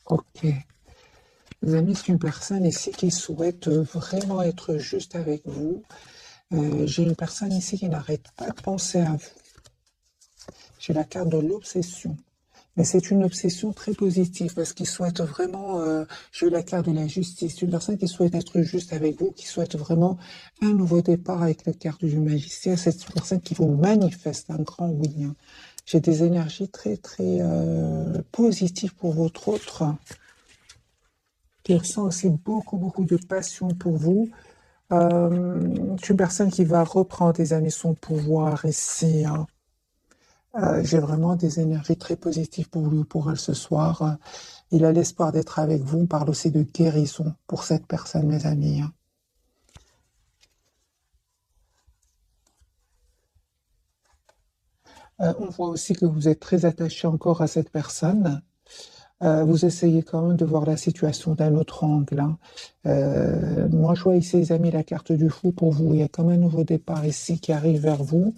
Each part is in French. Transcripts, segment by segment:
Ok. Les amis, c'est une personne ici qui souhaite vraiment être juste avec vous. J'ai une personne ici qui n'arrête pas de penser à vous. J'ai la carte de l'obsession. Mais c'est une obsession très positive parce qu'il souhaite vraiment, j'ai eu la carte de la justice, une personne qui souhaite être juste avec vous, qui souhaite vraiment un nouveau départ avec la carte du magicien. C'est une personne qui vous manifeste un grand oui, hein. J'ai des énergies très, très positives pour votre autre, qui ressent aussi beaucoup, beaucoup de passion pour vous. C'est une personne qui va reprendre, les amis, son pouvoir ici, hein. J'ai vraiment des énergies très positives pour lui, pour elle ce soir. Il a l'espoir d'être avec vous. On parle aussi de guérison pour cette personne, mes amis, hein. On voit aussi que vous êtes très attaché encore à cette personne. Vous essayez quand même de voir la situation d'un autre angle, hein. Moi, je vois ici, les amis, la carte du fou pour vous. Il y a comme un nouveau départ ici qui arrive vers vous.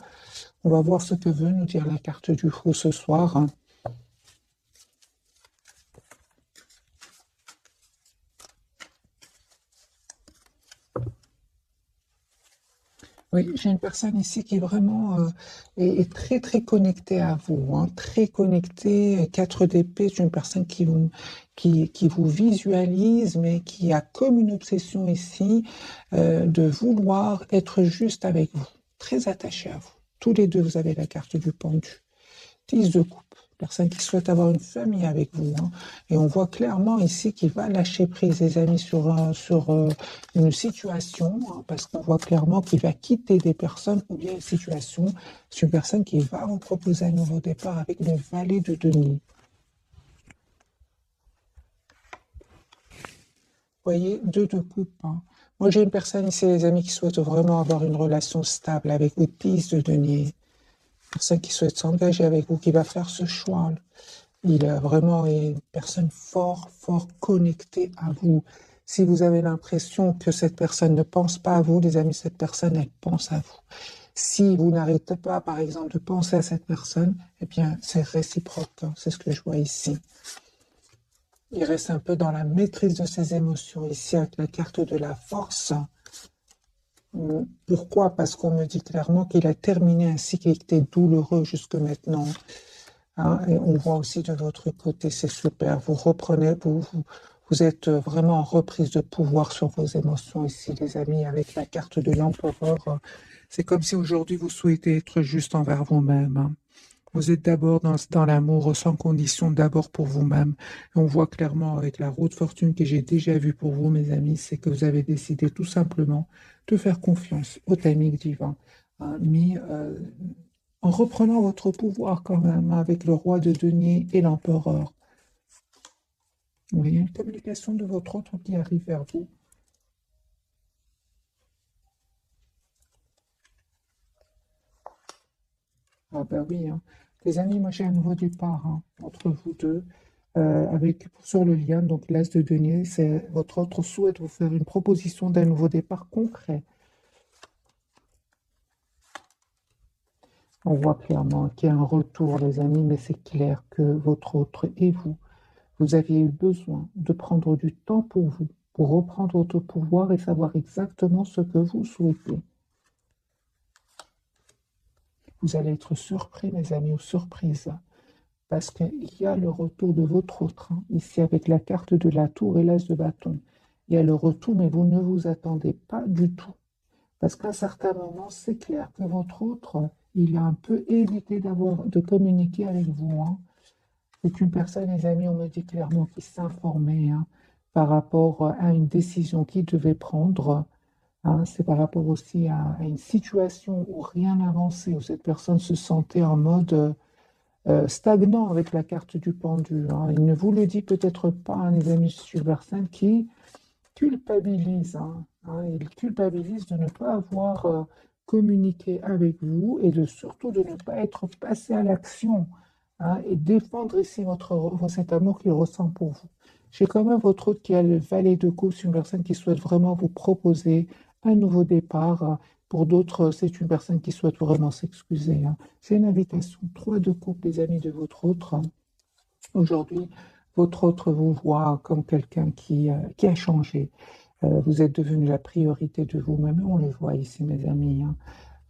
On va voir ce que veut nous dire la carte du fou ce soir, hein. Oui, j'ai une personne ici qui vraiment est très très connectée à vous, hein, très connectée. 4 d'épée, c'est une personne qui vous visualise, mais qui a comme une obsession ici de vouloir être juste avec vous, très attaché à vous. Tous les deux, vous avez la carte du pendu. 10 de coupe, personne qui souhaite avoir une famille avec vous, hein. Et on voit clairement ici qu'il va lâcher prise, les amis, sur une situation, hein, parce qu'on voit clairement qu'il va quitter des personnes ou bien une situation. C'est une personne qui va vous proposer un nouveau départ avec le valet de denier. Vous voyez, 2 de coupe, hein. Moi, j'ai une personne ici, les amis, qui souhaite vraiment avoir une relation stable avec vous, 10 de denier. Personne qui souhaite s'engager avec vous, qui va faire ce choix. Il est vraiment une personne fort, fort connectée à vous. Si vous avez l'impression que cette personne ne pense pas à vous, les amis, cette personne, elle pense à vous. Si vous n'arrêtez pas, par exemple, de penser à cette personne, eh bien, c'est réciproque, hein. C'est ce que je vois ici. Il reste un peu dans la maîtrise de ses émotions ici avec la carte de la force. Pourquoi? Parce qu'on me dit clairement qu'il a terminé un cycle qui était douloureux jusque maintenant, hein. Et on voit aussi de votre côté, c'est super. Vous reprenez, vous êtes vraiment en reprise de pouvoir sur vos émotions ici, les amis, avec la carte de l'empereur. C'est comme si aujourd'hui vous souhaitez être juste envers vous-même, hein. Vous êtes d'abord dans l'amour sans condition, d'abord pour vous-même. Et on voit clairement avec la roue de fortune que j'ai déjà vue pour vous, mes amis, c'est que vous avez décidé tout simplement de faire confiance au timing divin, hein, mais en reprenant votre pouvoir quand même, hein, avec le roi de denier et l'empereur. Vous voyez une communication de votre autre qui arrive vers vous. Ah ben oui, hein. Les amis, moi j'ai un nouveau départ, hein, entre vous deux, avec sur le lien, donc l'as de denier, c'est votre autre souhaite vous faire une proposition d'un nouveau départ concret. On voit clairement qu'il y a un retour, les amis, mais c'est clair que votre autre et vous, vous aviez eu besoin de prendre du temps pour reprendre votre pouvoir et savoir exactement ce que vous souhaitez. Vous allez être surpris, mes amis, ou surprise, parce qu'il y a le retour de votre autre, hein, ici avec la carte de la tour et l'as de bâton. Il y a le retour, mais vous ne vous attendez pas du tout. Parce qu'à un certain moment, c'est clair que votre autre, il a un peu évité de communiquer avec vous, hein. C'est une personne, les amis, on me dit clairement, qui s'informait, hein, par rapport à une décision qu'il devait prendre, hein. C'est par rapport aussi à une situation où rien n'avançait, où cette personne se sentait en mode stagnant avec la carte du pendu, hein. Il ne vous le dit peut-être pas, hein, les amis, sur personne qui culpabilise, hein. Il culpabilise de ne pas avoir communiqué avec vous et surtout de ne pas être passé à l'action, hein, et défendre ici cet amour qu'il ressent pour vous. J'ai quand même votre autre qui a le valet de coupe, c'est une personne qui souhaite vraiment vous proposer un nouveau départ. Pour d'autres, c'est une personne qui souhaite vraiment s'excuser, hein. C'est une invitation. 3 de coupe, les amis de votre autre, hein. Aujourd'hui, Votre autre vous voit comme quelqu'un qui a changé. Vous êtes devenu la priorité de vous-même. Et on le voit ici, mes amis, hein.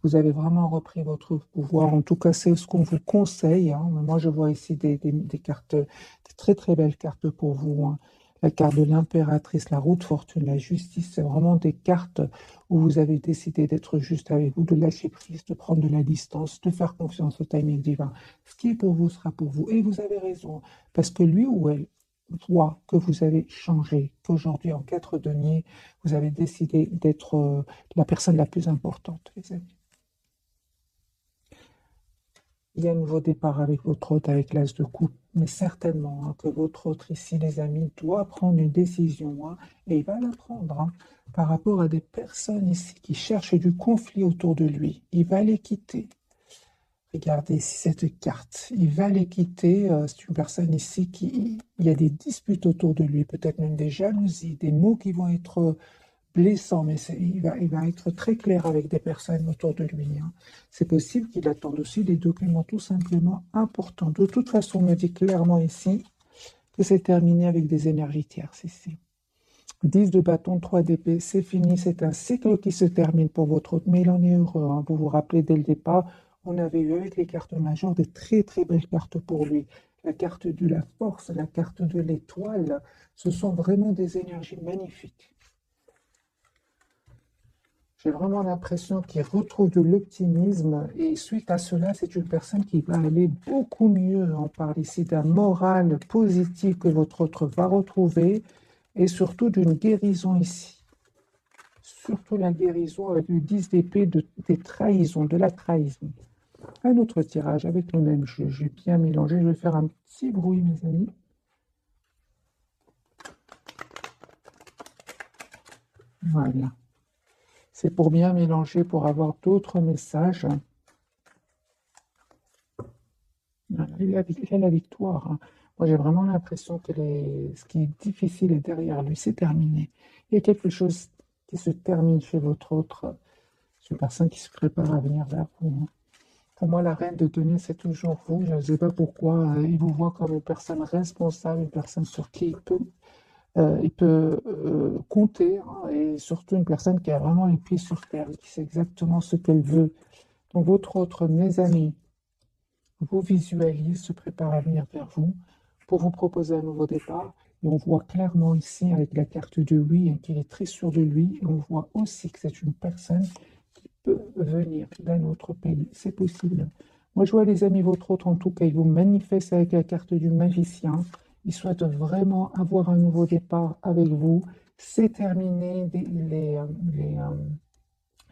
Vous avez vraiment repris votre pouvoir. En tout cas, c'est ce qu'on vous conseille, hein. Moi, je vois ici des cartes, des très très belles cartes pour vous, hein. La carte de l'impératrice, la roue de fortune, la justice, c'est vraiment des cartes où vous avez décidé d'être juste avec vous, de lâcher prise, de prendre de la distance, de faire confiance au timing divin. Ce qui est pour vous sera pour vous. Et vous avez raison, parce que lui ou elle voit que vous avez changé, qu'aujourd'hui, en 4 deniers, vous avez décidé d'être la personne la plus importante, les amis. Il y a un nouveau départ avec votre hôte, avec l'as de coupe, mais certainement, hein, que votre autre ici, les amis, doit prendre une décision, hein, et il va la prendre, hein, par rapport à des personnes ici qui cherchent du conflit autour de lui. Il va les quitter. Regardez ici cette carte. Il va les quitter. C'est une personne ici qui... Il y a des disputes autour de lui, peut-être même des jalousies, des mots qui vont être blessant, mais il va être très clair avec des personnes autour de lui, hein. C'est possible qu'il attende aussi des documents tout simplement importants. De toute façon, on me dit clairement ici que c'est terminé avec des énergies tierces ici. 10 de bâton, 3 d'épée, c'est fini, c'est un cycle qui se termine pour votre hôte, mais il en est heureux, hein. Vous vous rappelez dès le départ, on avait eu avec les cartes majeures des très très belles cartes pour lui. La carte de la force, la carte de l'étoile, ce sont vraiment des énergies magnifiques. J'ai vraiment l'impression qu'il retrouve de l'optimisme et suite à cela, c'est une personne qui va aller beaucoup mieux. On parle ici d'un moral positif que votre autre va retrouver et surtout d'une guérison ici. Surtout la guérison avec le 10 d'épée des trahisons, de la trahison. Un autre tirage avec le même jeu. J'ai bien mélangé. Je vais faire un petit bruit, mes amis. Voilà. C'est pour bien mélanger, pour avoir d'autres messages. Voilà, il a la victoire, hein. Moi, j'ai vraiment l'impression que ce qui est difficile est derrière lui, c'est terminé. Il y a quelque chose qui se termine chez votre autre. C'est une personne qui se prépare à venir vers vous, hein. Pour moi, la reine de denier, c'est toujours vous. Je ne sais pas pourquoi. Il vous voit comme une personne responsable, une personne sur qui il peut compter, hein, et surtout une personne qui a vraiment les pieds sur terre, qui sait exactement ce qu'elle veut. Donc, votre autre, mes amis, vous visualisez, se prépare à venir vers vous pour vous proposer un nouveau départ. Et on voit clairement ici avec la carte de oui hein, qu'il est très sûr de lui. Et on voit aussi que c'est une personne qui peut venir d'un autre pays. C'est possible. Moi, je vois les amis, votre autre en tout cas, il vous manifeste avec la carte du magicien. Il souhaite vraiment avoir un nouveau départ avec vous. C'est terminé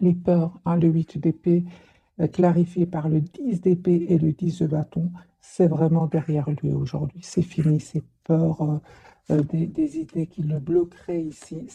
les peurs, hein, le 8 d'épée clarifié par le 10 d'épée et le 10 de bâton, c'est vraiment derrière lui aujourd'hui. C'est fini, ces peurs, des idées qui le bloqueraient ici.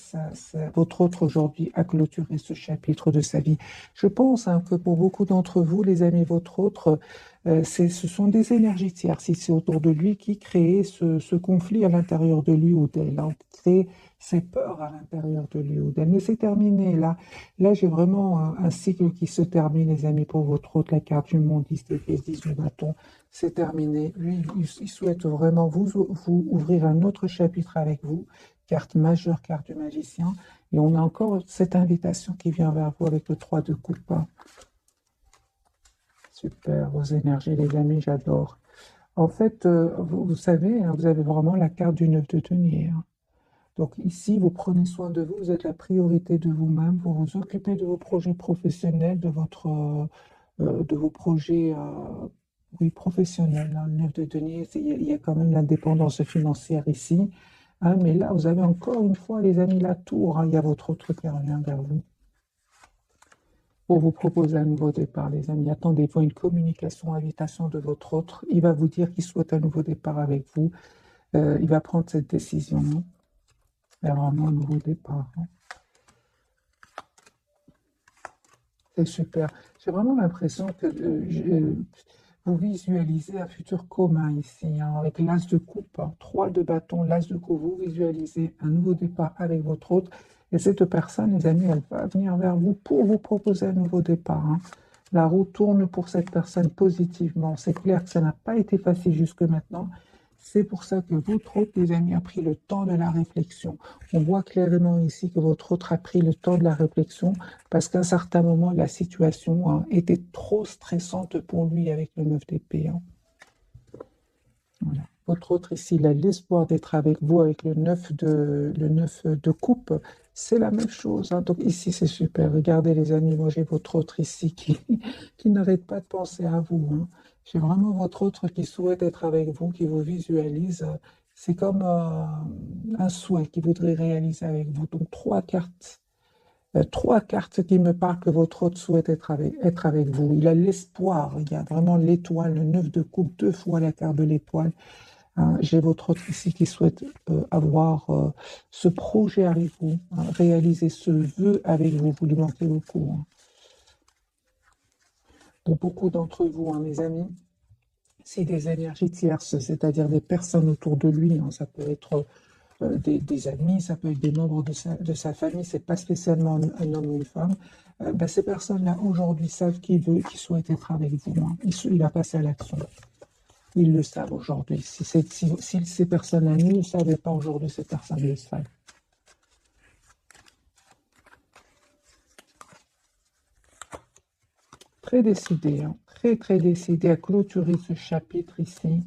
Votre autre aujourd'hui a clôturé ce chapitre de sa vie. Je pense hein, que pour beaucoup d'entre vous, les amis, votre autre, ce sont des énergies tierces ici autour de lui qui créent ce conflit à l'intérieur de lui ou d'elle, hein, qui créent ces peurs à l'intérieur de lui ou d'elle. Mais c'est terminé là. Là, j'ai vraiment un cycle qui se termine, les amis, pour votre autre, la carte du monde, 10 d'épée, 10 de bâton, c'est terminé. Lui, il souhaite vraiment vous ouvrir un autre chapitre avec vous, carte majeure, carte du magicien, et on a encore cette invitation qui vient vers vous avec le 3 de coupe. Super, vos énergies, les amis, j'adore. En fait, vous savez, hein, vous avez vraiment la carte du 9 de denier, hein. Donc ici, vous prenez soin de vous, vous êtes la priorité de vous-même, vous vous occupez de vos projets professionnels, de vos projets oui, professionnels, hein. Le 9 de denier, il y a quand même l'indépendance financière ici, hein, mais là, vous avez encore une fois, les amis, la tour, hein. Il y a votre autre qui revient vers vous pour vous proposer un nouveau départ, les amis. Attendez-vous à une communication, invitation de votre autre. Il va vous dire qu'il souhaite un nouveau départ avec vous. Il va prendre cette décision, hein, vers vraiment un nouveau départ, hein. C'est super. J'ai vraiment l'impression que vous visualisez un futur commun ici, hein, avec l'as de coupe, hein, 3 de bâton, l'as de coupe. Vous visualisez un nouveau départ avec votre autre. Et cette personne, les amis, elle va venir vers vous pour vous proposer un nouveau départ, hein. La roue tourne pour cette personne positivement. C'est clair que ça n'a pas été facile jusque maintenant. C'est pour ça que votre autre, les amis, a pris le temps de la réflexion. On voit clairement ici que votre autre a pris le temps de la réflexion parce qu'à un certain moment, la situation était trop stressante pour lui avec le 9 d'épée. Voilà. Votre autre ici, il a l'espoir d'être avec vous avec le 9 de coupe. C'est la même chose. Donc ici, c'est super. Regardez les amis, moi j'ai votre autre ici qui n'arrête pas de penser à vous. J'ai vraiment votre autre qui souhaite être avec vous, qui vous visualise. C'est comme un souhait qu'il voudrait réaliser avec vous. Donc trois cartes qui me parlent que votre autre souhaite être avec vous. Il a l'espoir. Il y a vraiment l'étoile, le 9 de coupe, 2 fois la carte de l'étoile. J'ai votre autre ici qui souhaite avoir ce projet avec vous, réaliser ce vœu avec vous. Vous lui manquez beaucoup. Pour beaucoup d'entre vous, mes amis, c'est des énergies tierces, c'est-à-dire des personnes autour de lui. Ça peut être des amis, ça peut être des membres de sa famille. C'est pas spécialement un homme ou une femme. Ces personnes-là, aujourd'hui, savent qu'il souhaite être avec vous. Il a passé à l'action. Ils le savent aujourd'hui. Si ces personnes-là ne le savaient pas aujourd'hui, ces personnes le savent. Très décidé, très décidé à clôturer ce chapitre ici,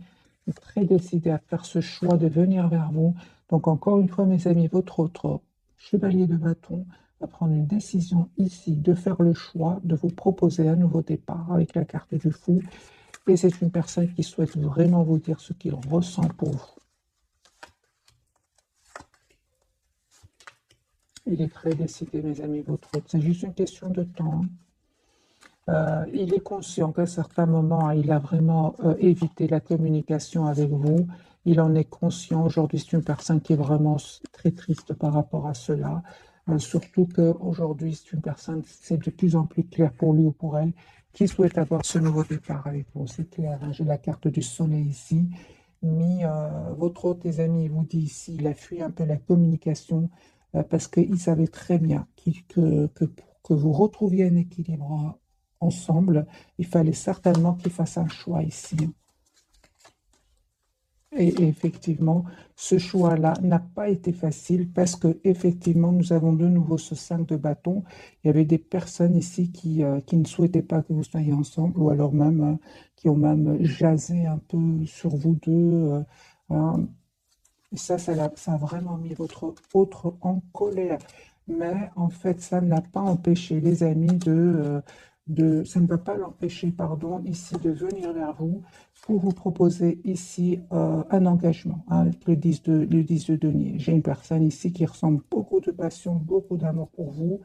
et très décidé à faire ce choix de venir vers vous. Donc encore une fois, mes amis, votre autre chevalier de bâton va prendre une décision ici de faire le choix de vous proposer un nouveau départ avec la carte du fou. Et c'est une personne qui souhaite vraiment vous dire ce qu'il ressent pour vous. Il est très décidé, mes amis, votre autre. C'est juste une question de temps. Il est conscient qu'à certains moments, il a vraiment évité la communication avec vous. Il en est conscient. Aujourd'hui, c'est une personne qui est vraiment très triste par rapport à cela. Surtout qu'aujourd'hui, c'est une personne, c'est de plus en plus clair pour lui ou pour elle, qui souhaite avoir ce nouveau départ avec vous. C'est clair, j'ai la carte du soleil ici. Mais votre autre, tes amis, il vous dit ici, il a fui un peu la communication parce qu'il savait très bien pour que vous retrouviez un équilibre ensemble, il fallait certainement qu'il fasse un choix ici. Et effectivement, ce choix-là n'a pas été facile parce que effectivement, nous avons de nouveau ce 5 de bâton. Il y avait des personnes ici qui ne souhaitaient pas que vous soyez ensemble ou alors même qui ont même jasé un peu sur vous deux. Et ça a vraiment mis votre autre en colère. Mais en fait, ça n'a pas empêché les amis ça ne va pas l'empêcher, pardon, ici de venir vers vous pour vous proposer ici un engagement, le 10 de denier. J'ai une personne ici qui ressent beaucoup de passion, beaucoup d'amour pour vous.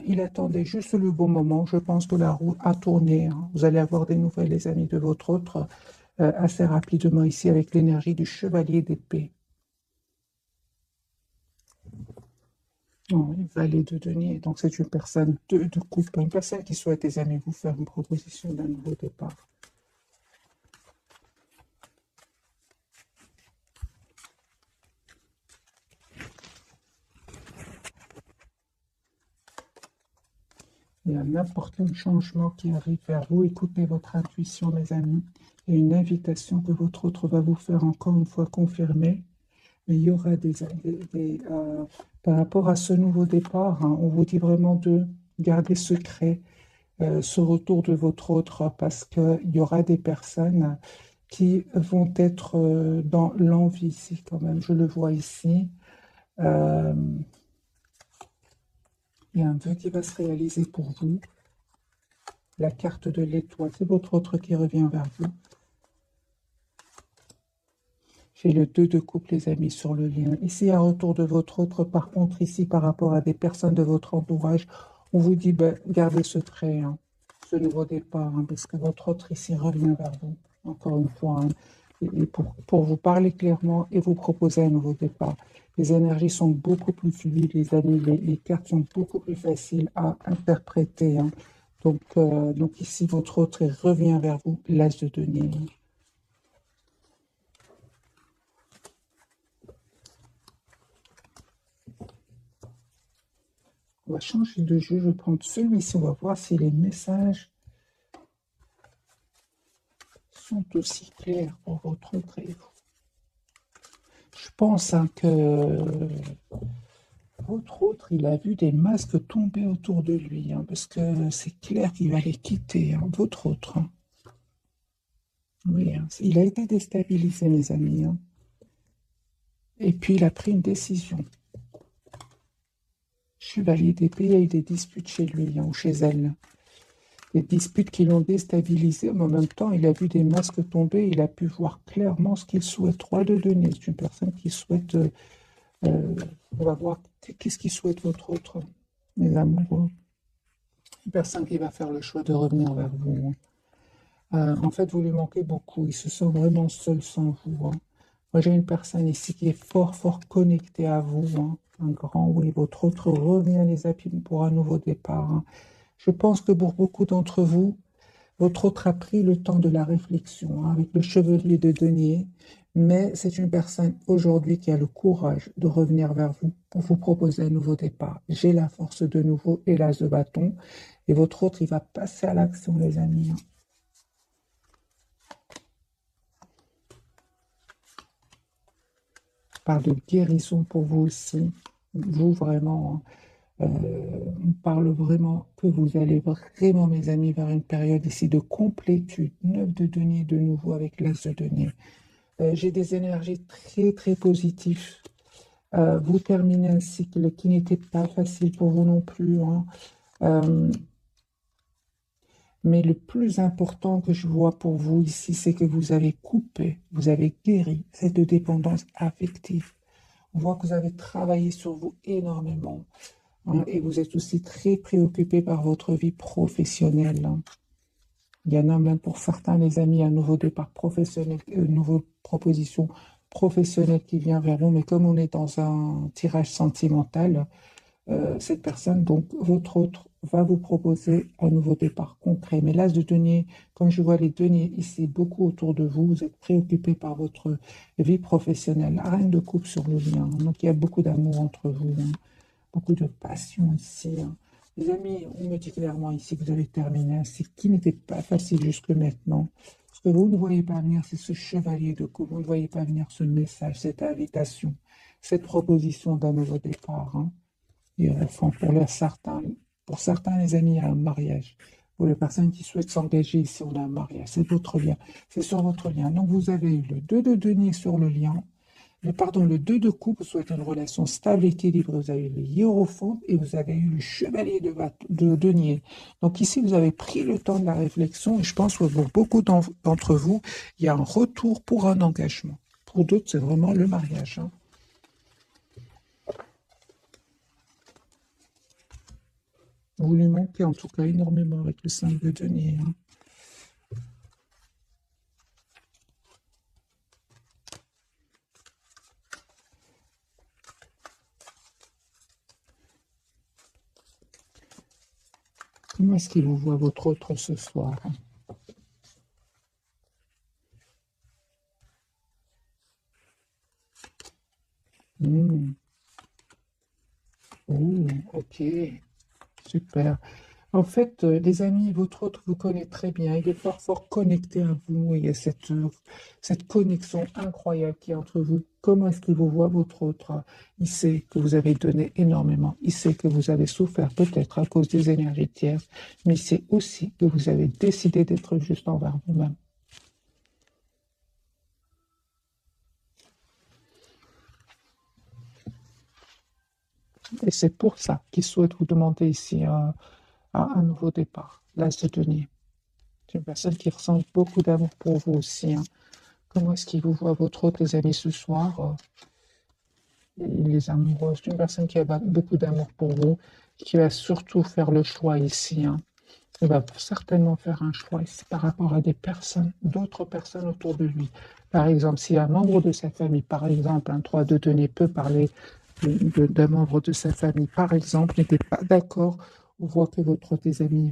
Il attendait juste le bon moment. Je pense que la roue a tourné. Vous allez avoir des nouvelles, les amis, de votre autre assez rapidement ici avec l'énergie du chevalier d'épée. Oh, valet de denier. Donc, c'est une personne de coupe, une personne qui souhaite, les amis, vous faire une proposition d'un nouveau départ. Il y a n'importe quel changement qui arrive vers vous. Écoutez votre intuition, mes amis. Il y a une invitation que votre autre va vous faire encore une fois confirmer. Mais il y aura par rapport à ce nouveau départ, on vous dit vraiment de garder secret ce retour de votre autre parce qu'il y aura des personnes qui vont être dans l'envie ici quand même. Je le vois ici. Il y a un vœu qui va se réaliser pour vous. La carte de l'étoile, c'est votre autre qui revient vers vous. J'ai le 2 de coupe, les amis, sur le lien. Ici, un retour de votre autre. Par contre, ici, par rapport à des personnes de votre entourage, on vous dit, gardez secret, ce nouveau départ, parce que votre autre ici revient vers vous, encore une fois, et pour vous parler clairement et vous proposer un nouveau départ. Les énergies sont beaucoup plus fluides, les amis, les cartes sont beaucoup plus faciles à interpréter. Donc ici, votre autre revient vers vous, l'as de denier. On va changer de jeu, je vais prendre celui-ci, on va voir si les messages sont aussi clairs pour votre autre et vous. pense hein, que votre autre, il a vu des masques tomber autour de lui, hein, parce que c'est clair qu'il va les quitter, hein, votre autre. Hein. Oui, hein, il a été déstabilisé, mes amis. Hein. Et puis, il a pris une décision. Chevalier d'épée, il y a eu des disputes chez lui, hein, ou chez elle. Des disputes qui l'ont déstabilisé, mais en même temps, il a vu des masques tomber, il a pu voir clairement ce qu'il souhaite. Roi de denier, c'est une personne qui souhaite... on va voir qu'est-ce qu'il souhaite votre autre, les amoureux. Une personne qui va faire le choix de revenir vers vous. Hein. En fait, vous lui manquez beaucoup. Il se sent vraiment seul sans vous. Hein. Moi, j'ai une personne ici qui est fort, fort connectée à vous. Hein. Un grand oui. Votre autre revient les appuis pour un nouveau départ. Hein. Je pense que pour beaucoup d'entre vous, votre autre a pris le temps de la réflexion hein, avec le chevalier de denier, mais c'est une personne aujourd'hui qui a le courage de revenir vers vous pour vous proposer un nouveau départ. J'ai la force de nouveau et l'as de bâton. Et votre autre, il va passer à l'action, les amis. Hein. Je parle de guérison pour vous aussi. Vous, vraiment, hein. On parle vraiment que vous allez vraiment, mes amis, vers une période ici de complétude. 9 de denier de nouveau avec l'as de denier. J'ai des énergies très, très positives. Vous terminez un cycle qui n'était pas facile pour vous non plus. Hein. Mais le plus important que je vois pour vous ici, c'est que vous avez coupé, vous avez guéri cette dépendance affective. On voit que vous avez travaillé sur vous énormément. Hein, et vous êtes aussi très préoccupé par votre vie professionnelle. Hein. Il y en a même pour certains, les amis, un nouveau départ professionnel, une nouvelle proposition professionnelle qui vient vers vous. Mais comme on est dans un tirage sentimental, cette personne, donc votre autre, va vous proposer un nouveau départ concret. Mais l'as de denier, comme je vois les deniers ici, beaucoup autour de vous, vous êtes préoccupé par votre vie professionnelle. La reine de coupe sur le lien. Donc il y a beaucoup d'amour entre vous, hein, beaucoup de passion ici. Hein. Les amis, on me dit clairement ici que vous avez terminé un cycle qui n'était pas facile jusque maintenant. Ce que vous ne voyez pas venir, c'est ce chevalier de coupe. Vous ne voyez pas venir ce message, cette invitation, cette proposition d'un nouveau départ. Hein. Et enfin, pour certains, les amis, il y a un mariage. Pour les personnes qui souhaitent s'engager ici, on a un mariage. C'est votre lien. C'est sur votre lien. Donc, vous avez eu le 2 de denier sur le lien. Le 2 de coupe, vous souhaitez une relation stable, équilibrée. Vous avez eu le hiérophante et vous avez eu le chevalier de denier. Donc, ici, vous avez pris le temps de la réflexion. Et je pense que pour beaucoup d'entre vous, il y a un retour pour un engagement. Pour d'autres, c'est vraiment le mariage. Hein. Vous lui manquez en tout cas énormément avec le 5 de denier. Hein. Comment est-ce qu'il vous voit votre autre ce soir? Hein? Oh, ok, super. En fait, les amis, votre autre vous connaît très bien. Il est fort, fort connecté à vous. Il y a cette connexion incroyable qui est entre vous. Comment est-ce qu'il vous voit, votre autre? Il sait que vous avez donné énormément. Il sait que vous avez souffert peut-être à cause des énergies tierces, mais il sait aussi que vous avez décidé d'être juste envers vous-même. Et c'est pour ça qu'il souhaite vous demander ici un nouveau départ. Là, c'est Denis. C'est une personne qui ressent beaucoup d'amour pour vous aussi. Hein. Comment est-ce qu'il vous voit, votre autre, les amis, ce soir? Il est amoureux. C'est une personne qui a beaucoup d'amour pour vous, qui va surtout faire le choix ici. Hein. Il va certainement faire un choix ici par rapport à des personnes, d'autres personnes autour de lui. Par exemple, si un membre de sa famille, par exemple, un 3 de denier peut parler d'un membre de sa famille, par exemple, n'était pas d'accord, on voit que votre tes amis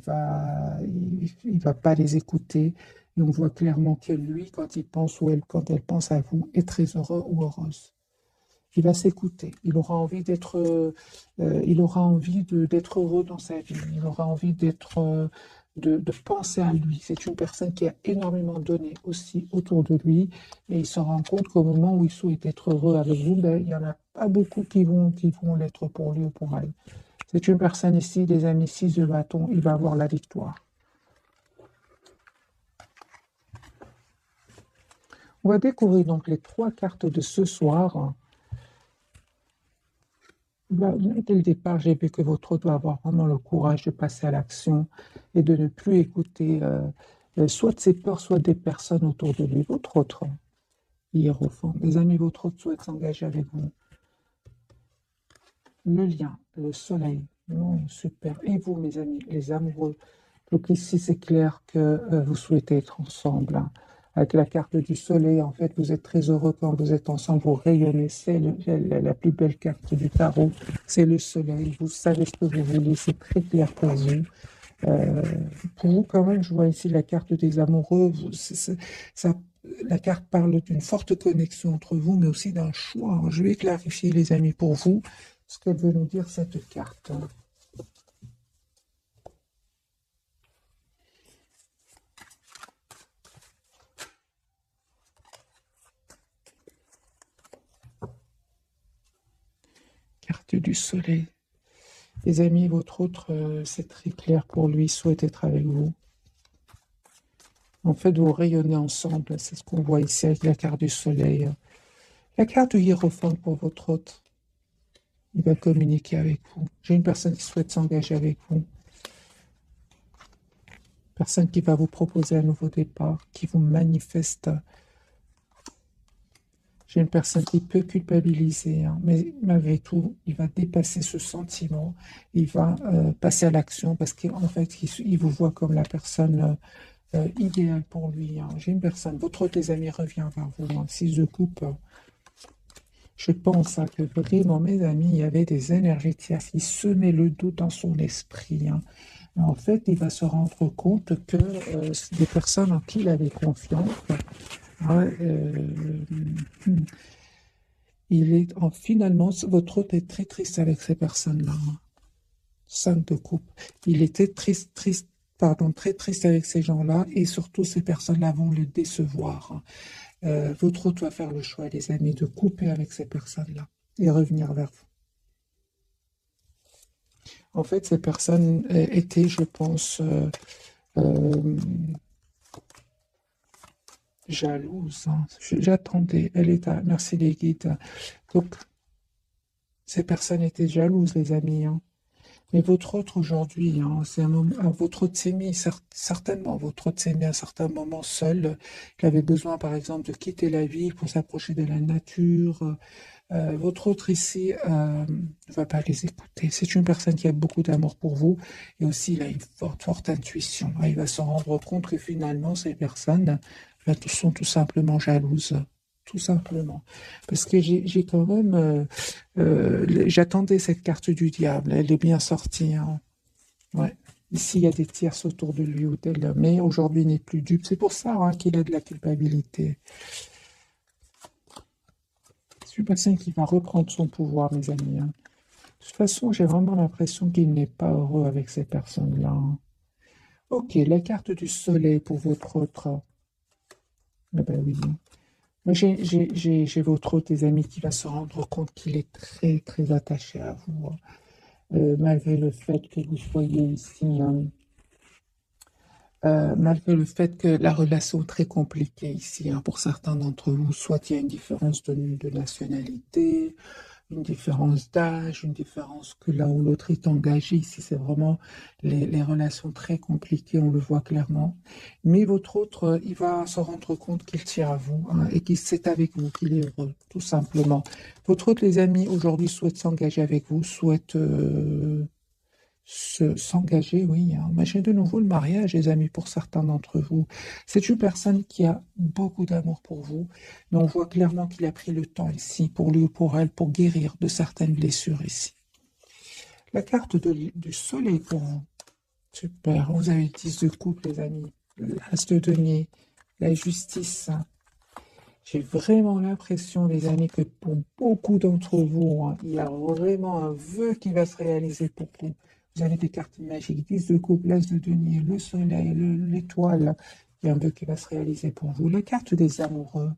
il va pas les écouter. Et on voit clairement que lui, quand il pense ou elle, quand elle pense à vous, est très heureux ou heureuse. Il va s'écouter. Il aura envie d'être, d'être heureux dans sa vie. Il aura envie d'être de penser à lui. C'est une personne qui a énormément donné aussi autour de lui et il se rend compte qu'au moment où il souhaite être heureux avec vous, ben, il n'y en a pas beaucoup qui vont l'être pour lui ou pour elle. C'est une personne ici, les amis, 6 de bâton, il va avoir la victoire. On va découvrir donc les 3 cartes de ce soir. Dès le départ, j'ai vu que votre hôte doit avoir vraiment le courage de passer à l'action et de ne plus écouter soit de ses peurs, soit des personnes autour de lui. Votre autre hiérophant. Les amis, votre hôte souhaite s'engager avec vous. Le lien, le soleil. Non, super. Et vous, mes amis, les amoureux. Donc ici, c'est clair que vous souhaitez être ensemble, hein. Avec la carte du soleil, en fait, vous êtes très heureux quand vous êtes ensemble, vous rayonnez. C'est la plus belle carte du tarot, c'est le soleil. Vous savez ce que vous voulez, c'est très clair pour vous. Pour vous, quand même, je vois ici la carte des amoureux. Ça, la carte parle d'une forte connexion entre vous, mais aussi d'un choix. Je vais clarifier, les amis, pour vous, ce qu'elle veut nous dire, cette carte. Carte du soleil. Les amis, votre autre, c'est très clair pour lui, souhaite être avec vous. En fait, vous rayonnez ensemble, c'est ce qu'on voit ici avec la carte du soleil. La carte du hiérophant pour votre hôte, il va communiquer avec vous. J'ai une personne qui souhaite s'engager avec vous. Personne qui va vous proposer un nouveau départ, qui vous manifeste. J'ai une personne qui peut culpabiliser, hein, mais malgré tout, il va dépasser ce sentiment. Il va passer à l'action parce qu'en fait, il vous voit comme la personne idéale pour lui, hein. J'ai une personne, votre autre, les amis, revient vers vous, hein, 6 de coupe. Je pense hein, que vraiment, mes amis, il y avait des énergies tierces qui semaient le doute dans son esprit, hein. En fait, il va se rendre compte que c'est des personnes en qui il avait confiance. Hein, finalement, votre hôte est très triste avec ces personnes-là, hein. 5 de coupe. Il était très triste avec ces gens-là et surtout ces personnes-là vont le décevoir, hein. Votre hôte va faire le choix, les amis, de couper avec ces personnes-là et revenir vers vous. En fait, ces personnes étaient, je pense, euh, jalouses, hein. J'attendais, elle est à... Merci les guides. Donc, ces personnes étaient jalouses, les amis, hein. Mais votre autre aujourd'hui, hein, c'est un moment, votre autre s'est mis, certainement, votre autre s'est mis à un certain moment seul. Il avait besoin, par exemple, de quitter la ville pour s'approcher de la nature. Votre autre ici ne va pas les écouter. C'est une personne qui a beaucoup d'amour pour vous et aussi il a une forte intuition. Il va se rendre compte que finalement, ces personnes sont tout simplement jalouses. Tout simplement. Parce que j'ai quand même... j'attendais cette carte du diable. Elle est bien sortie, hein. Ouais. Ici, il y a des tierces autour de lui ou d'elle, mais aujourd'hui, il n'est plus dupe. C'est pour ça hein, qu'il a de la culpabilité. C'est une personne qui va reprendre son pouvoir, mes amis, hein. De toute façon, j'ai vraiment l'impression qu'il n'est pas heureux avec ces personnes-là, hein. Ok, la carte du soleil pour votre autre. Ah ben oui. Moi, j'ai votre autre, des amis, qui va se rendre compte qu'il est très, très attaché à vous, hein. Malgré le fait que vous soyez ici, hein, malgré le fait que la relation est très compliquée ici, hein, pour certains d'entre vous, soit il y a une différence de nationalité, une différence d'âge, une différence que là où l'autre est engagé. Ici, c'est vraiment les relations très compliquées, on le voit clairement. Mais votre autre, il va se rendre compte qu'il tient à vous hein, et qu'il c'est avec vous qu'il est heureux, tout simplement. Votre autre, les amis, aujourd'hui souhaite s'engager avec vous, souhaite s'engager, oui, hein. Mais j'ai de nouveau le mariage, les amis, pour certains d'entre vous. C'est une personne qui a beaucoup d'amour pour vous, mais on voit clairement qu'il a pris le temps ici, pour lui ou pour elle, pour guérir de certaines blessures ici. La carte du soleil pour vous. Super, vous avez 10 de coupe, les amis. L'as de denier, la justice. J'ai vraiment l'impression, les amis, que pour beaucoup d'entre vous, hein, il y a vraiment un vœu qui va se réaliser pour vous. Vous avez des cartes magiques, 10 de coupe, l'as de denier, le soleil, l'étoile, il y a un vœu qui va se réaliser pour vous. La carte des amoureux,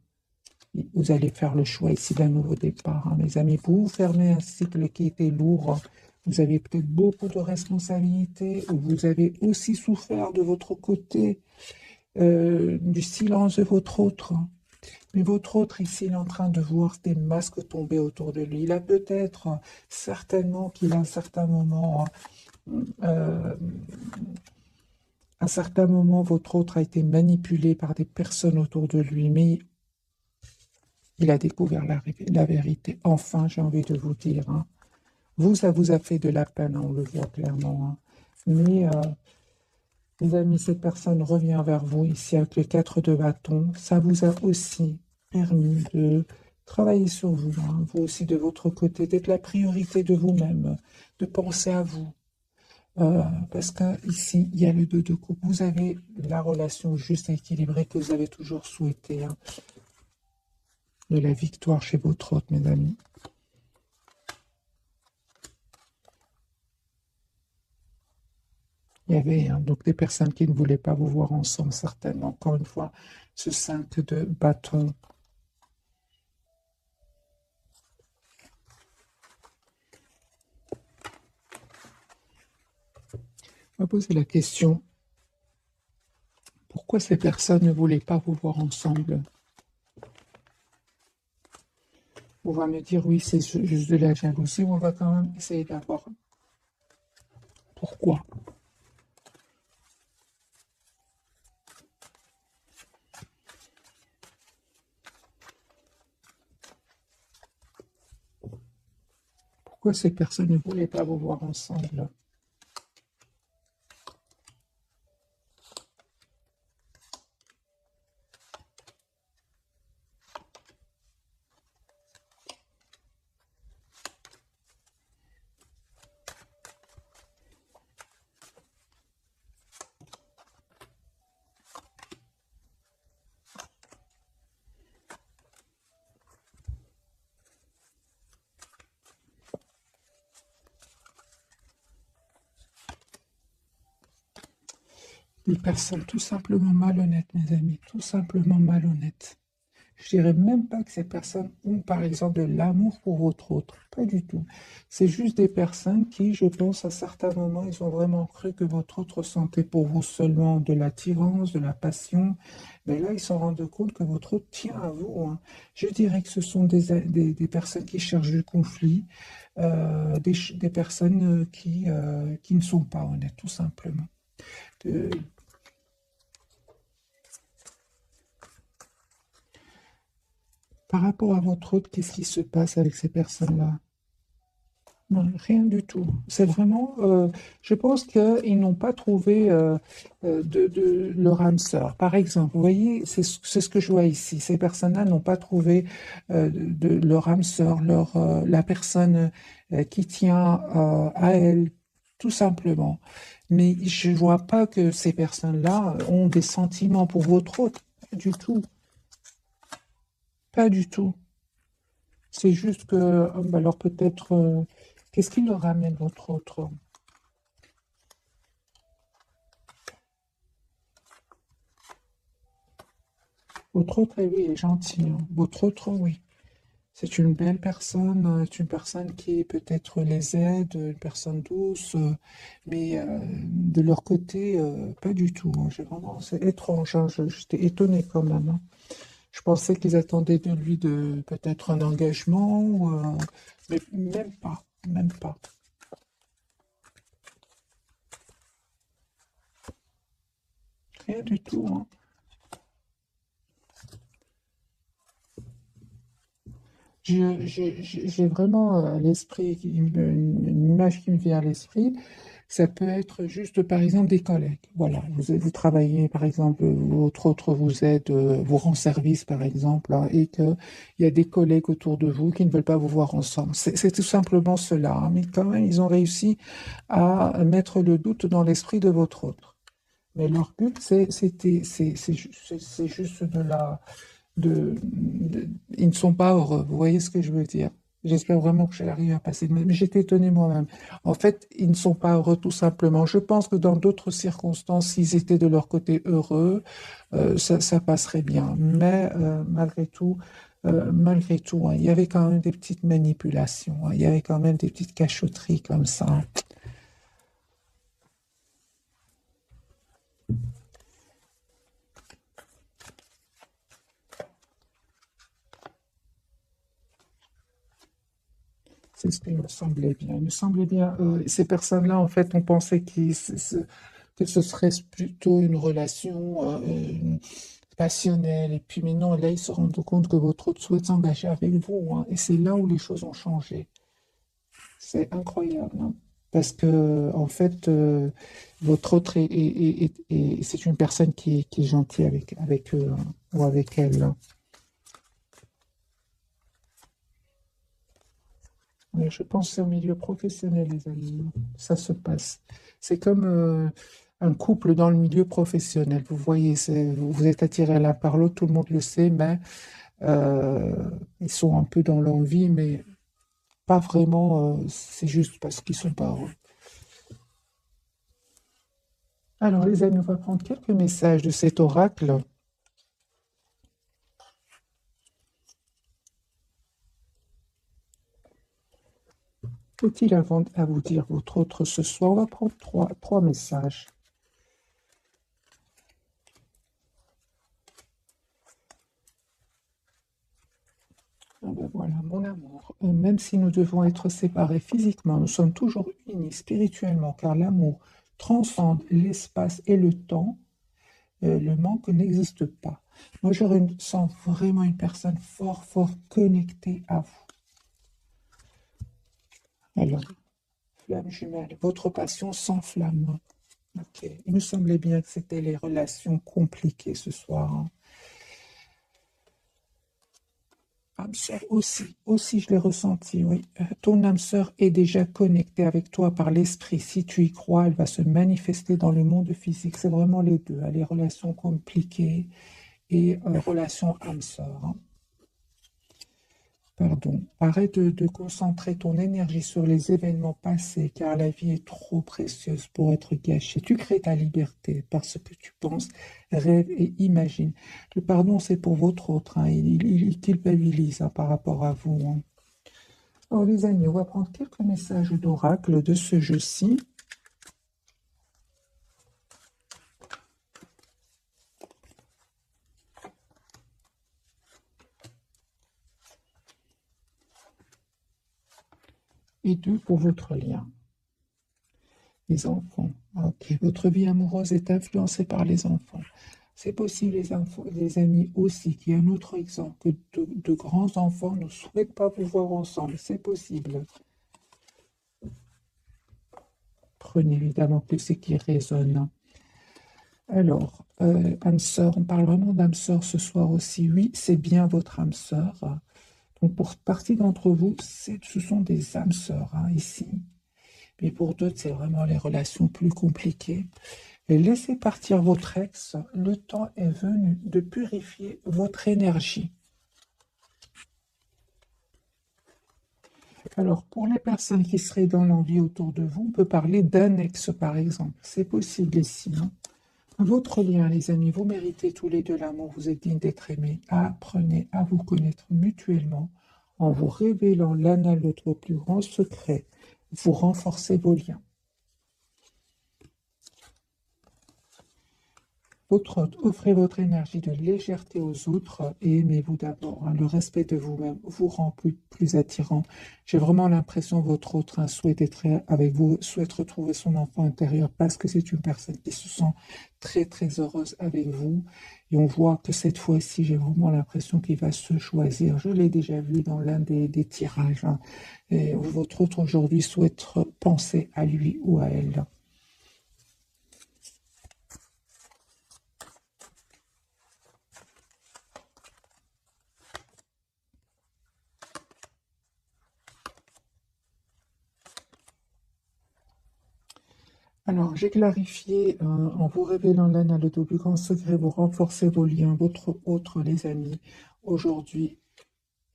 vous allez faire le choix ici d'un nouveau départ, hein, mes amis. Pour vous fermer un cycle qui était lourd, vous avez peut-être beaucoup de responsabilités, ou vous avez aussi souffert de votre côté, du silence de votre autre. Mais votre autre ici, il est en train de voir des masques tomber autour de lui. Il a peut-être, certainement qu'il a euh, à un certain moment, votre autre a été manipulé par des personnes autour de lui, mais il a découvert la vérité. Enfin, j'ai envie de vous dire, hein. Vous, ça vous a fait de la peine, hein, on le voit clairement, hein. Mais, les amis, cette personne revient vers vous ici avec le 4 de bâton. Ça vous a aussi permis de travailler sur vous, hein, vous aussi de votre côté, d'être la priorité de vous-même, de penser à vous. Parce que ici, il y a le 2 de coupe. Vous avez la relation juste et équilibrée que vous avez toujours souhaité, hein, de la victoire chez votre hôte, mes amis. Il y avait, hein, donc des personnes qui ne voulaient pas vous voir ensemble, certainement. Encore une fois, ce 5 de bâton. On va poser la question, pourquoi ces personnes ne voulaient pas vous voir ensemble? On va me dire, oui, c'est juste de la jalousie, ou on va quand même essayer d'avoir pourquoi. Pourquoi ces personnes ne voulaient pas vous voir ensemble? Des personnes tout simplement malhonnêtes, mes amis, tout simplement malhonnêtes. Je dirais même pas que ces personnes ont, par exemple, de l'amour pour votre autre. Pas du tout. C'est juste des personnes qui, je pense, à certains moments, ils ont vraiment cru que votre autre ressentait pour vous seulement de l'attirance, de la passion. Mais là, ils se sont rendus compte que votre autre tient à vous, hein. Je dirais que ce sont des personnes qui cherchent du conflit, des personnes qui ne sont pas honnêtes, tout simplement. Euh, Par rapport à votre autre, qu'est-ce qui se passe avec ces personnes-là? Non, rien du tout. C'est vraiment, je pense qu'ils n'ont pas trouvé de leur âme sœur. Par exemple, vous voyez, c'est ce que je vois ici. Ces personnes-là n'ont pas trouvé de leur âme sœur, la personne qui tient à elle, tout simplement. Mais je ne vois pas que ces personnes-là ont des sentiments pour votre autre. Pas du tout. Pas du tout. C'est juste que, bah alors peut-être, qu'est-ce qui leur ramène votre autre? Votre autre, oui, est gentil, hein. Votre autre, oui. C'est une belle personne, c'est une personne qui peut-être les aide, une personne douce, mais de leur côté, pas du tout, hein. C'est étrange, hein. J'étais étonnée quand même, hein. Je pensais qu'ils attendaient de lui de peut-être un engagement, mais même pas, même pas. Rien du tout, hein. J'ai vraiment à l'esprit, une image qui me vient à l'esprit. Ça peut être juste, par exemple, des collègues. Voilà, vous travaillez, par exemple, votre autre vous aide, vous rend service, par exemple, hein, et qu'il y a des collègues autour de vous qui ne veulent pas vous voir ensemble. C'est tout simplement cela, hein. Mais quand même, ils ont réussi à mettre le doute dans l'esprit de votre autre. Mais leur but, c'est juste ils ne sont pas heureux. Vous voyez ce que je veux dire? J'espère vraiment que j'arrive à passer. Mais j'étais étonnée moi-même. En fait, ils ne sont pas heureux tout simplement. Je pense que dans d'autres circonstances, s'ils étaient de leur côté heureux, ça passerait bien. Mais malgré tout, hein, il y avait quand même des petites manipulations, hein. Il y avait quand même des petites cachotteries comme ça, hein. C'est ce qui me semblait bien. Il me semblait bien. Ces personnes-là, en fait, on pensait que ce serait plutôt une relation passionnelle. Et puis, mais non, là, ils se rendent compte que votre autre souhaite s'engager avec vous, hein. Et c'est là où les choses ont changé. C'est incroyable, hein. Parce que, en fait, votre autre c'est une personne qui est gentille avec eux, hein, ou avec elle, hein. Mais je pense que c'est au milieu professionnel, les amis. Ça se passe. C'est comme un couple dans le milieu professionnel. Vous voyez, vous êtes attirés l'un par l'autre, tout le monde le sait, mais ils sont un peu dans l'envie, mais pas vraiment. C'est juste parce qu'ils sont pas heureux. Alors, les amis, on va prendre quelques messages de cet oracle. Faut-il à vous dire votre autre ce soir? On va prendre trois messages. Ah ben voilà, mon amour, même si nous devons être séparés physiquement, nous sommes toujours unis spirituellement, car l'amour transcende l'espace et le temps. Le manque n'existe pas. Moi, sens vraiment une personne fort, fort connectée à vous. Alors, flamme jumelle, votre passion s'enflamme. Ok. Il me semblait bien que c'était les relations compliquées ce soir, hein. Âme sœur aussi je l'ai ressenti, oui. Ton âme sœur est déjà connectée avec toi par l'esprit. Si tu y crois, elle va se manifester dans le monde physique. C'est vraiment les deux, hein, les relations compliquées et relations âme sœur, hein. Pardon. Arrête de concentrer ton énergie sur les événements passés, car la vie est trop précieuse pour être gâchée. Tu crées ta liberté parce que tu penses, rêves et imagines. Le pardon, c'est pour votre autre, hein. Il culpabilise, hein, par rapport à vous, hein. Alors, les amis, on va prendre quelques messages d'oracle de ce jeu-ci. Et deux pour votre lien. Les enfants. Ok, votre vie amoureuse est influencée par les enfants. C'est possible, les amis, aussi, qu'il y ait un autre exemple, que de grands enfants ne souhaitent pas vous voir ensemble. C'est possible. Prenez évidemment que ce qui résonne. Alors, âme sœur, on parle vraiment d'âme sœur ce soir aussi. Oui, c'est bien votre âme sœur. Donc, pour partie d'entre vous, ce sont des âmes sœurs, hein, ici. Mais pour d'autres, c'est vraiment les relations plus compliquées. Et laissez partir votre ex, le temps est venu de purifier votre énergie. Alors, pour les personnes qui seraient dans l'envie autour de vous, on peut parler d'un ex, par exemple. C'est possible ici, hein. Votre lien, les amis, vous méritez tous les deux l'amour, vous êtes dignes d'être aimés. Apprenez à vous connaître mutuellement en vous révélant l'un à l'autre vos plus grands secrets. Vous renforcez vos liens. Offrez votre énergie de légèreté aux autres et aimez-vous d'abord, hein. Le respect de vous-même vous rend plus attirant. J'ai vraiment l'impression que votre autre, hein, souhaite être avec vous, souhaite retrouver son enfant intérieur parce que c'est une personne qui se sent très très heureuse avec vous. Et on voit que cette fois-ci, j'ai vraiment l'impression qu'il va se choisir. Je l'ai déjà vu dans l'un des tirages, hein. Et votre autre aujourd'hui souhaite penser à lui ou à elle. Alors, j'ai clarifié en vous révélant l'un à l'autre plus grand secret, vous renforcez vos liens, votre autre, les amis. Aujourd'hui,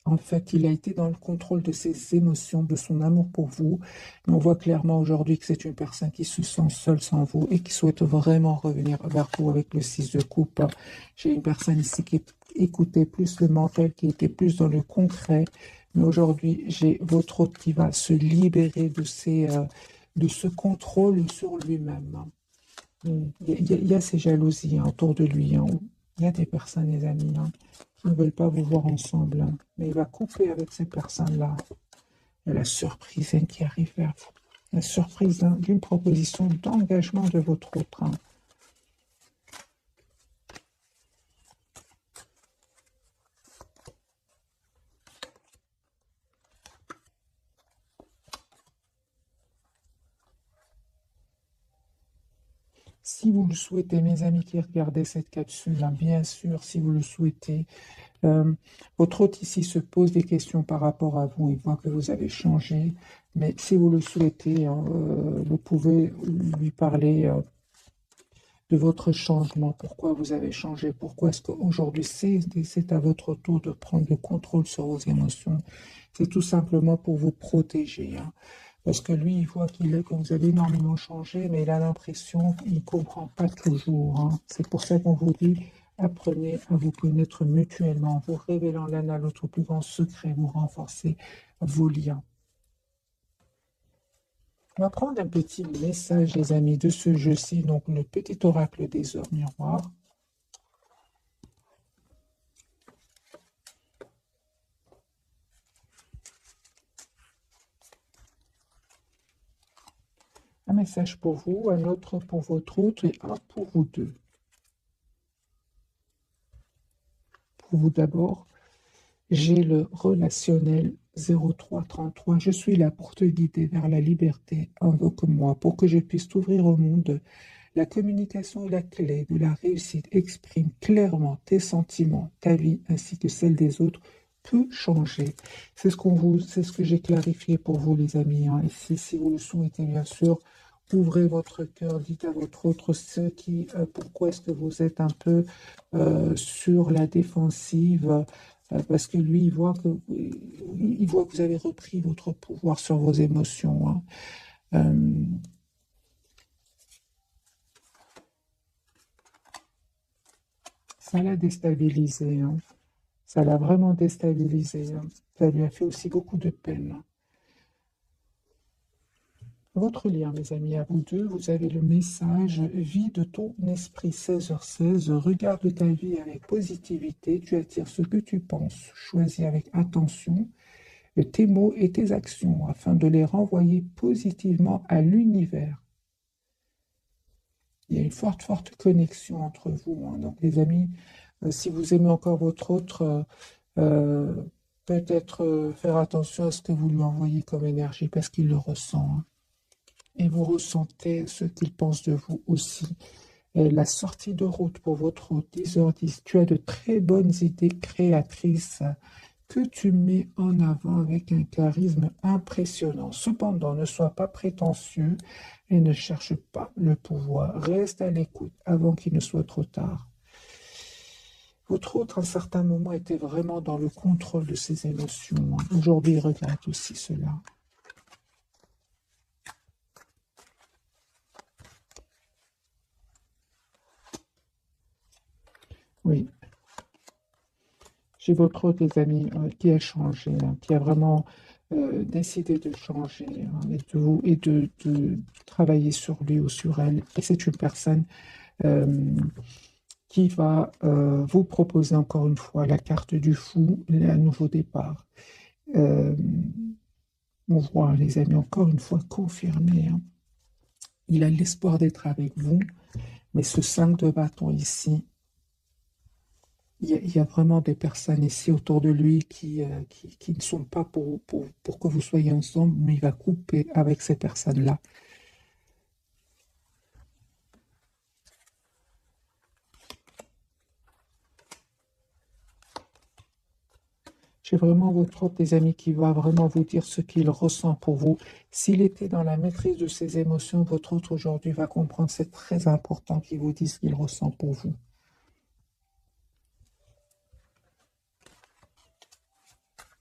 En fait, il a été dans le contrôle de ses émotions, de son amour pour vous. Mais on voit clairement aujourd'hui que c'est une personne qui se sent seule sans vous et qui souhaite vraiment revenir vers vous avec le 6 de coupe. J'ai une personne ici qui écoutait plus le mental, qui était plus dans le concret. Mais aujourd'hui, j'ai votre hôte qui va se libérer de ce contrôle sur lui-même. Il y a ces jalousies autour de lui. Il y a des personnes, les amis, qui ne veulent pas vous voir ensemble. Mais il va couper avec ces personnes-là. Il y a la surprise qui arrive vers vous. La surprise d'une proposition d'engagement de votre autre. Si vous le souhaitez, mes amis qui regardez cette capsule, bien sûr, si vous le souhaitez, votre hôte ici se pose des questions par rapport à vous. Il voit que vous avez changé, mais si vous le souhaitez, vous pouvez lui parler de votre changement. Pourquoi vous avez changé? Pourquoi est-ce qu'aujourd'hui c'est à votre tour de prendre le contrôle sur vos émotions? C'est tout simplement pour vous protéger. Parce que lui, il voit que vous avez énormément changé, mais il a l'impression qu'il ne comprend pas toujours. C'est pour ça qu'on vous dit, apprenez à vous connaître mutuellement, vous révélant l'un à l'autre plus grand secret, vous renforcez vos liens. On va prendre un petit message, les amis, de ce jeu-ci, donc le petit oracle des heures miroirs. Un message pour vous, un autre pour votre autre et un pour vous deux. Pour vous d'abord, j'ai le relationnel 0333. Je suis là pour te guider vers la liberté. Invoque-moi pour que je puisse t'ouvrir au monde. La communication est la clé de la réussite. Exprime clairement tes sentiments, ta vie ainsi que celle des autres peut changer. C'est ce que j'ai clarifié pour vous, les amis. Ici, si vous le souhaitez, bien sûr, ouvrez votre cœur, dites à votre autre pourquoi est-ce que vous êtes un peu sur la défensive. Parce que lui, il voit que vous avez repris votre pouvoir sur vos émotions. Ça l'a déstabilisé. Ça l'a vraiment déstabilisé. Ça lui a fait aussi beaucoup de peine. Votre lien, mes amis, à vous deux, vous avez le message vie de ton esprit 16h16. Regarde ta vie avec positivité. Tu attires ce que tu penses. Choisis avec attention tes mots et tes actions afin de les renvoyer positivement à l'univers. Il y a une forte, forte connexion entre vous. Donc, les amis, si vous aimez encore votre autre, peut-être faire attention à ce que vous lui envoyez comme énergie parce qu'il le ressent. Et vous ressentez ce qu'il pense de vous aussi. Et la sortie de route pour votre hôte, 10h10, tu as de très bonnes idées créatrices que tu mets en avant avec un charisme impressionnant. Cependant, ne sois pas prétentieux et ne cherche pas le pouvoir. Reste à l'écoute avant qu'il ne soit trop tard. Votre autre, à un certain moment, était vraiment dans le contrôle de ses émotions. Aujourd'hui, il regrette aussi cela. Oui, j'ai votre autre, les amis, qui a changé, qui a vraiment décidé de changer et de travailler sur lui ou sur elle. Et c'est une personne qui va vous proposer encore une fois la carte du fou, un nouveau départ. Euh, on voit, les amis, encore une fois confirmé. Il a l'espoir d'être avec vous, mais ce 5 de bâton ici, il y a vraiment des personnes ici autour de lui qui ne sont pas pour que vous soyez ensemble, mais il va couper avec ces personnes-là. J'ai vraiment votre autre des amis qui va vraiment vous dire ce qu'il ressent pour vous. S'il était dans la maîtrise de ses émotions, votre autre aujourd'hui va comprendre. C'est très important qu'il vous dise ce qu'il ressent pour vous. J'ai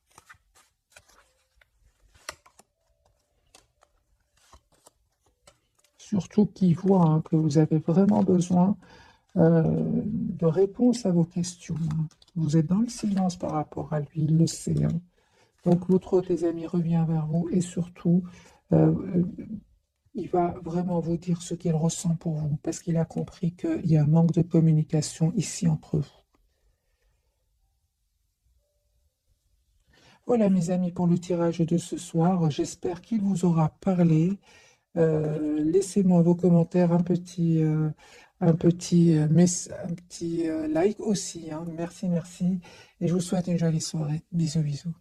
surtout qu'il voit hein, que vous avez vraiment besoin de réponses à vos questions. Hein. Vous êtes dans le silence par rapport à lui, il le sait. Hein. Donc l'autre de tes amis revient vers vous et surtout, euh, il va vraiment vous dire ce qu'il ressent pour vous parce qu'il a compris qu'il y a un manque de communication ici entre vous. Voilà mes amis pour le tirage de ce soir. J'espère qu'il vous aura parlé. Laissez-moi vos commentaires, un petit like aussi. Hein. Merci, merci. Et je vous souhaite une jolie soirée. Bisous, bisous.